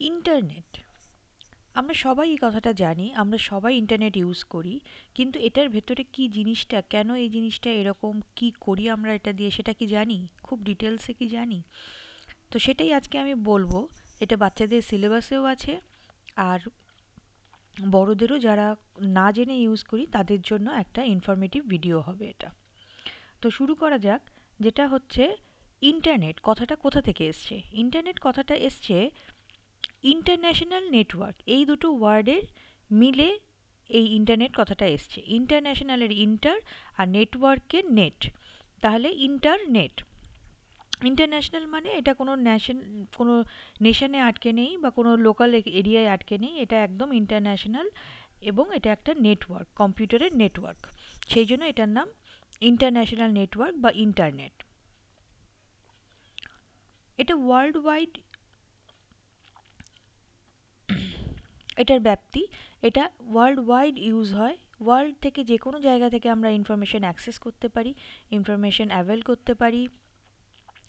Internet, আমরা সবাই এই কথাটা জানি, আমরা সবাই ইন্টারনেট ইউজ করি, কিন্তু এটার ভেতরে কি জিনিসটা, কেন এই জিনিসটা এরকম, কি করি আমরা এটা দিয়ে, সেটা কি জানি? খুব ডিটেলসে কি জানি? তো সেটাই আজকে আমি বলবো। এটা বাচ্চাদের সিলেবাসেও আছে, আর বড়দেরও যারা না জেনে ইউজ করি তাদের জন্য একটা ইনফরমেটিভ ভিডিও হবে এটা। তো শুরু করা যাক। যেটা হচ্ছে, ইন্টারনেট কথাটা কোথা থেকে এসছে? ইন্টারনেট কথাটা এসছে ইন্টারন্যাশনাল নেটওয়ার্ক, এই দুটো ওয়ার্ডের মিলে এই ইন্টারনেট কথাটা এসছে। ইন্টারন্যাশনালের ইন্টার, আর নেটওয়ার্কের নেট, তাহলে ইন্টারনেট। ইন্টারন্যাশনাল মানে এটা কোনো নেশনে আটকে নেই বা কোনো লোকাল এরিয়ায় আটকে নেই, এটা একদম ইন্টারন্যাশনাল, এবং এটা একটা নেটওয়ার্ক, কম্পিউটারের নেটওয়ার্ক। সেই জন্য এটার নাম ইন্টারন্যাশনাল নেটওয়ার্ক বা ইন্টারনেট। এটা ওয়ার্ল্ড ওয়াইড, এটার ব্যাপ্তি, এটা ওয়ার্ল্ড ওয়াইড ইউজ হয়। ওয়ার্ল্ড থেকে যে কোনো জায়গা থেকে আমরা ইনফরমেশন অ্যাক্সেস করতে পারি, ইনফরমেশন অ্যাভেল করতে পারি,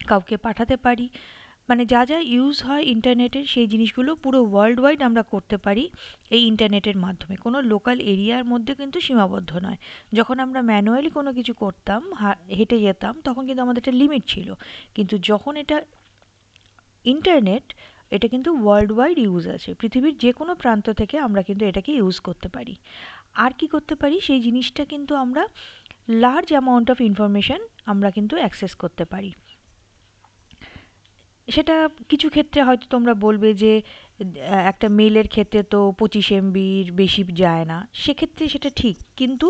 কাউকে পাঠাতে পারি। মানে যা যা ইউজ হয় ইন্টারনেটের, সেই জিনিসগুলো পুরো ওয়ার্ল্ড ওয়াইড আমরা করতে পারি এই ইন্টারনেটের মাধ্যমে। কোনো লোকাল এরিয়ার মধ্যে কিন্তু সীমাবদ্ধ নয়। যখন আমরা ম্যানুয়ালি কোনো কিছু করতাম, হেঁটে যেতাম, তখন কিন্তু আমাদের একটা লিমিট ছিল। কিন্তু যখন এটা ইন্টারনেট, এটা কিন্তু ওয়ার্ল্ড ওয়াইড ইউজ আছে, পৃথিবীর যে কোনো প্রান্ত থেকে আমরা কিন্তু এটাকে ইউজ করতে পারি। আর কি করতে পারি, সেই জিনিসটা কিন্তু আমরা লার্জ অ্যামাউন্ট অফ ইনফরমেশন আমরা কিন্তু অ্যাক্সেস করতে পারি। সেটা কিছু ক্ষেত্রে হয়তো তোমরা বলবে যে একটা মেলের ক্ষেত্রে তো 25 MBর বেশি যায় না, সেক্ষেত্রে সেটা ঠিক, কিন্তু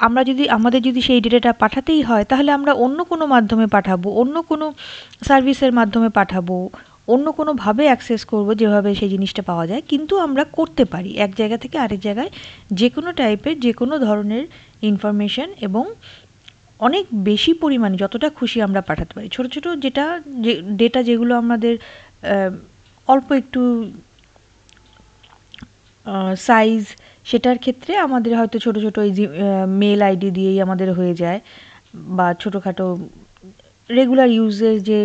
আমাদের যদি সেই ডেটাটা পাঠাতেই হয়, তাহলে আমরা অন্য কোনো মাধ্যমে পাঠাবো, অন্য কোনো সার্ভিসের মাধ্যমে পাঠাবো, অন্য কোনোভাবে অ্যাক্সেস করব যেভাবে সেই জিনিসটা পাওয়া যায়। কিন্তু আমরা করতে পারি এক জায়গা থেকে আরেক জায়গায় যে কোনো টাইপের, যে কোনো ধরনের ইনফরমেশন, এবং অনেক বেশি পরিমাণে যতটা খুশি আমরা পাঠাতে পারি। ছোট ছোট যে ডেটা, যেগুলো আমাদের অল্প একটু সাইজ, সেটার ক্ষেত্রে আমাদের হয়তো ছোট ছোট এই যে মেল আইডি দিয়েই আমাদের হয়ে যায়, বা ছোটোখাটো রেগুলার ইউজের যে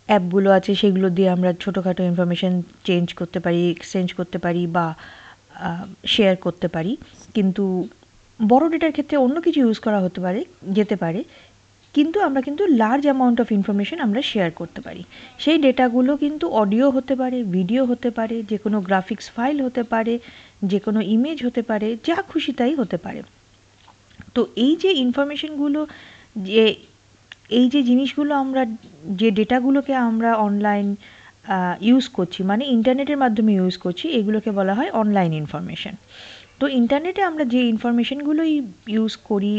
অ্যাপগুলো আছে সেগুলো দিয়ে আমরা ছোটোখাটো ইনফরমেশান চেঞ্জ করতে পারি, এক্সচেঞ্জ করতে পারি, বা শেয়ার করতে পারি। কিন্তু বড় ডেটার ক্ষেত্রে অন্য কিছু ইউজ করা যেতে পারে, কিন্তু আমরা কিন্তু লার্জ অ্যামাউন্ট অফ ইনফরমেশন আমরা শেয়ার করতে পারি। সেই ডেটাগুলো কিন্তু অডিও হতে পারে, ভিডিও হতে পারে, যে কোনো গ্রাফিক্স ফাইল হতে পারে, যে কোনো ইমেজ হতে পারে, যা খুশি তাই হতে পারে। তো এই যে ইনফরমেশনগুলো, যে এই যে জিনিসগুলো আমরা, যে ডেটাগুলোকে আমরা অনলাইন ইউজ করছি, মানে ইন্টারনেটের মাধ্যমে ইউজ করছি, এগুলোকে বলা হয় অনলাইন ইনফরমেশন। তো ইন্টারনেটে আমরা যে ইনফরমেশনগুলোই ইউজ করি,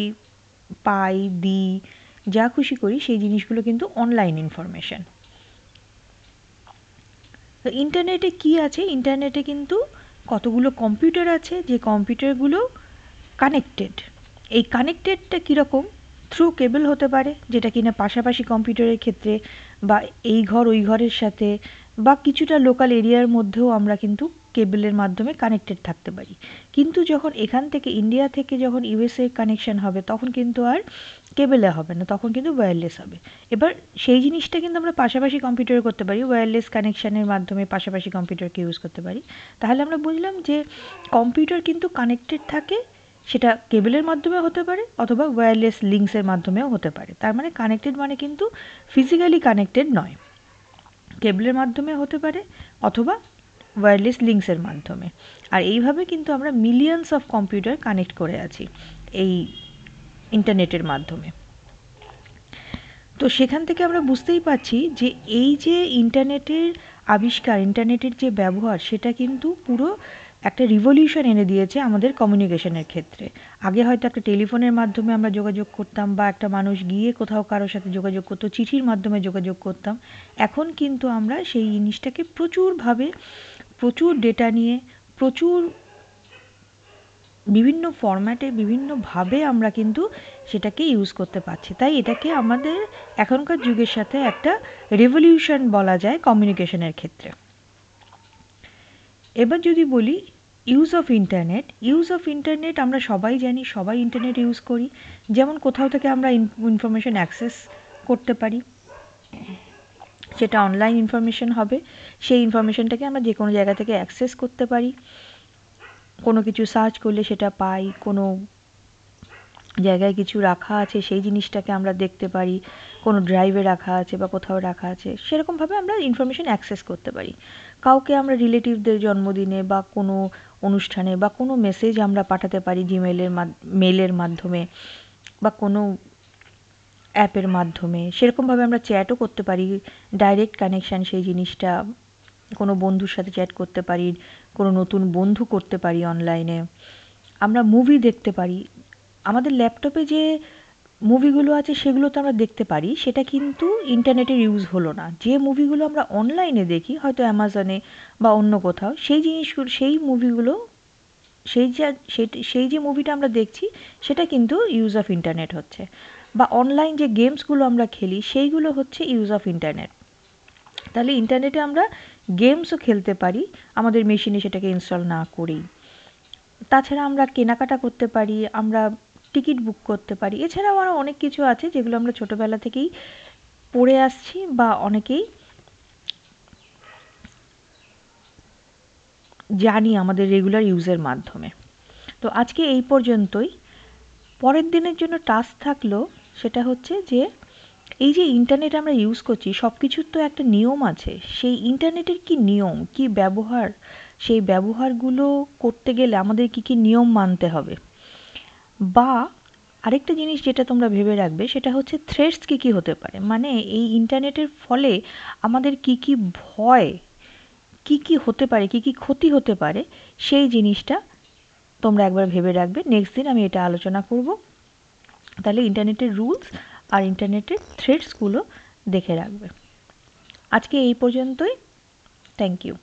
পাই, দিই, যা খুশি করি, সেই জিনিসগুলো কিন্তু অনলাইন ইনফরমেশন। তো ইন্টারনেটে কি আছে? ইন্টারনেটে কিন্তু কতগুলো কম্পিউটার আছে, যে কম্পিউটারগুলো কানেক্টেড। এই কানেক্টেডটা কীরকম? থ্রু কেবল হতে পারে, যেটা কিনা পাশাপাশি কম্পিউটারের ক্ষেত্রে, বা এই ঘর ওই ঘরের সাথে, বা কিছুটা লোকাল এরিয়ার মধ্যেও আমরা কিন্তু কেবলের মাধ্যমে কানেক্টেড থাকতে পারি। কিন্তু যখন এখান থেকে, ইন্ডিয়া থেকে যখন ইউএসএ কানেকশন হবে, তখন কিন্তু আর কেবলে হবে না, তখন কিন্তু ওয়্যারলেস হবে। এবার সেই জিনিসটা কিন্তু আমরা পাশাপাশি কম্পিউটারে করতে পারি, ওয়্যারলেস কানেকশানের মাধ্যমে পাশাপাশি কম্পিউটারকে ইউজ করতে পারি। তাহলে আমরা বুঝলাম যে কম্পিউটার কিন্তু কানেক্টেড থাকে, সেটা কেবলের মাধ্যমে হতে পারে অথবা ওয়্যারলেস লিঙ্কসের মাধ্যমেও হতে পারে। তার মানে কানেক্টেড মানে কিন্তু ফিজিক্যালি কানেক্টেড নয়, কেবলের মাধ্যমে হতে পারে অথবা ওয়্যারলেস লিঙ্কসের মাধ্যমে। আর এইভাবে কিন্তু আমরা মিলিয়নস অফ কম্পিউটার কানেক্ট করে আছি এই ইন্টারনেটের মাধ্যমে। তো সেখান থেকে আমরা বুঝতেই পারছি যে এই যে ইন্টারনেটের আবিষ্কার, ইন্টারনেটের যে ব্যবহার, সেটা কিন্তু পুরো একটা রিভলিউশন এনে দিয়েছে আমাদের কমিউনিকেশনের ক্ষেত্রে। আগে হয়তো একটা টেলিফোনের মাধ্যমে আমরা যোগাযোগ করতাম, বা একটা মানুষ গিয়ে কোথাও কারোর সাথে যোগাযোগ করতো, চিঠির মাধ্যমে যোগাযোগ করতাম। এখন কিন্তু আমরা সেই জিনিসটাকে প্রচুরভাবে, প্রচুর ডেটা নিয়ে, প্রচুর বিভিন্ন ফরম্যাটে, বিভিন্নভাবে আমরা কিন্তু সেটাকে ইউজ করতে পারছি। তাই এটাকে আমাদের এখনকার যুগের সাথে একটা রেভলিউশন বলা যায় কমিউনিকেশনের ক্ষেত্রে। এবার যদি বলি ইউজ অফ ইন্টারনেট আমরা সবাই জানি, সবাই ইন্টারনেট ইউজ করি। যেমন কোথাও থেকে আমরা ইনফরমেশন অ্যাক্সেস করতে পারি, সেটা অনলাইন ইনফরমেশন হবে, সেই ইনফরমেশনটাকে আমরা যে কোনো জায়গা থেকে অ্যাক্সেস করতে পারি, কোনো কিছু সার্চ করলে সেটা পাই, কোনো জায়গায় কিছু রাখা আছে সেই জিনিসটাকে আমরা দেখতে পারি, কোনো ড্রাইভে রাখা আছে বা কোথাও রাখা আছে, সেরকমভাবে আমরা ইনফরমেশন অ্যাক্সেস করতে পারি। কাউকে আমরা রিলেটিভদের জন্মদিনে বা কোনো অনুষ্ঠানে বা কোনো মেসেজ আমরা পাঠাতে পারি মেলের মাধ্যমে বা কোনো অ্যাপের মাধ্যমে, সেরকমভাবে আমরা চ্যাটও করতে পারি, ডাইরেক্ট কানেকশান সেই জিনিসটা, কোনো বন্ধুর সাথে চ্যাট করতে পারি, কোনো নতুন বন্ধু করতে পারি অনলাইনে, আমরা মুভি দেখতে পারি। আমাদের ল্যাপটপে যে মুভিগুলো আছে সেগুলো তো আমরা দেখতে পারি, সেটা কিন্তু ইন্টারনেটের ইউজ হলো না। যে মুভিগুলো আমরা অনলাইনে দেখি হয়তো অ্যামাজনে বা অন্য কোথাও, সেই জিনিসগুলো, সেই মুভিগুলো, সেই যে মুভিটা আমরা দেখছি সেটা কিন্তু ইউজ অফ ইন্টারনেট হচ্ছে। বা অনলাইন যে গেমসগুলো আমরা খেলি সেইগুলো হচ্ছে ইউজ অফ ইন্টারনেট। তাহলে ইন্টারনেটে আমরা গেমসও খেলতে পারি আমাদের মেশিনে সেটাকে ইনস্টল না করেই। তাছাড়া আমরা কেনাকাটা করতে পারি, আমরা টিকিট বুক করতে পারি, এছাড়াও আরও অনেক কিছু আছে যেগুলো আমরা ছোটোবেলা থেকেই পড়ে আসছি বা অনেকেই জানি আমাদের রেগুলার ইউজের মাধ্যমে। তো আজকে এই পর্যন্তই। পরের দিনের জন্য টাস্ক থাকলো, সেটা হচ্ছে যে এই যে ইন্টারনেট আমরা ইউজ করছি সব কিছুর তো একটা নিয়ম আছে, সেই ইন্টারনেটের কি নিয়ম, কি ব্যবহার, সেই ব্যবহারগুলো করতে গেলে আমাদের কি কি নিয়ম মানতে হবে। বা আরেকটা জিনিস যেটা তোমরা ভেবে রাখবে সেটা হচ্ছে থ্রেটস কী কী হতে পারে, মানে এই ইন্টারনেটের ফলে আমাদের কি কি ভয়, কি কি হতে পারে, কি কি ক্ষতি হতে পারে, সেই জিনিসটা তোমরা একবার ভেবে রাখবে। নেক্সট দিন আমি এটা আলোচনা করব। তাহলে ইন্টারনেটের রুলস আর ইন্টারনেটের থ্রেটসগুলো দেখে রাখবে। আজকে এই পর্যন্তই। Thank you.